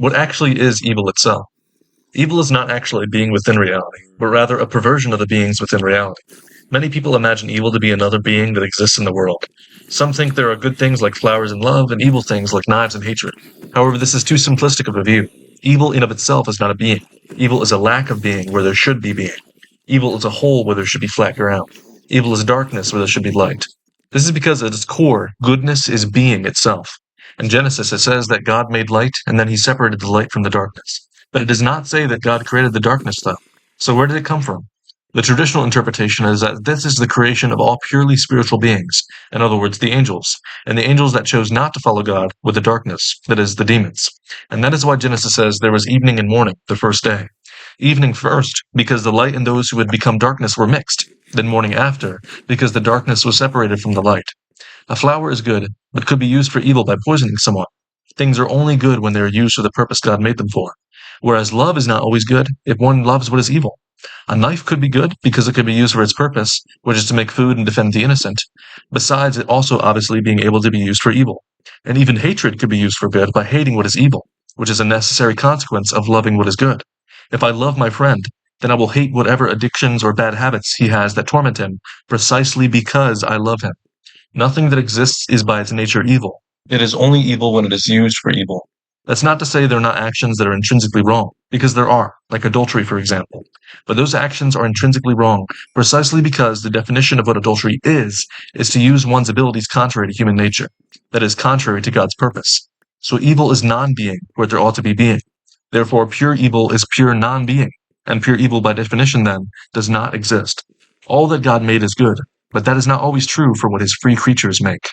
What actually is evil itself? Evil is not actually a being within reality, but rather a perversion of the beings within reality. Many people imagine evil to be another being that exists in the world. Some think there are good things like flowers and love, and evil things like knives and hatred. However, this is too simplistic of a view. Evil in of itself is not a being. Evil is a lack of being where there should be being. Evil is a hole where there should be flat ground. Evil is darkness where there should be light. This is because at its core, goodness is being itself. In Genesis, it says that God made light, and then he separated the light from the darkness. But it does not say that God created the darkness, though. So where did it come from? The traditional interpretation is that this is the creation of all purely spiritual beings, in other words, the angels, and the angels that chose not to follow God with the darkness, that is, the demons. And that is why Genesis says there was evening and morning, the first day. Evening first, because the light and those who had become darkness were mixed, then morning after, because the darkness was separated from the light. A flower is good, but could be used for evil by poisoning someone. Things are only good when they are used for the purpose God made them for. Whereas love is not always good if one loves what is evil. A knife could be good because it could be used for its purpose, which is to make food and defend the innocent, besides it also obviously being able to be used for evil. And even hatred could be used for good by hating what is evil, which is a necessary consequence of loving what is good. If I love my friend, then I will hate whatever addictions or bad habits he has that torment him, precisely because I love him. Nothing that exists is by its nature evil. It is only evil when it is used for evil. That's not to say there are not actions that are intrinsically wrong, because there are, like adultery, for example. But those actions are intrinsically wrong precisely because the definition of what adultery is to use one's abilities contrary to human nature, that is, contrary to God's purpose. So evil is non-being where there ought to be being. Therefore, pure evil is pure non-being, and pure evil by definition, then, does not exist. All that God made is good, but that is not always true for what his free creatures make.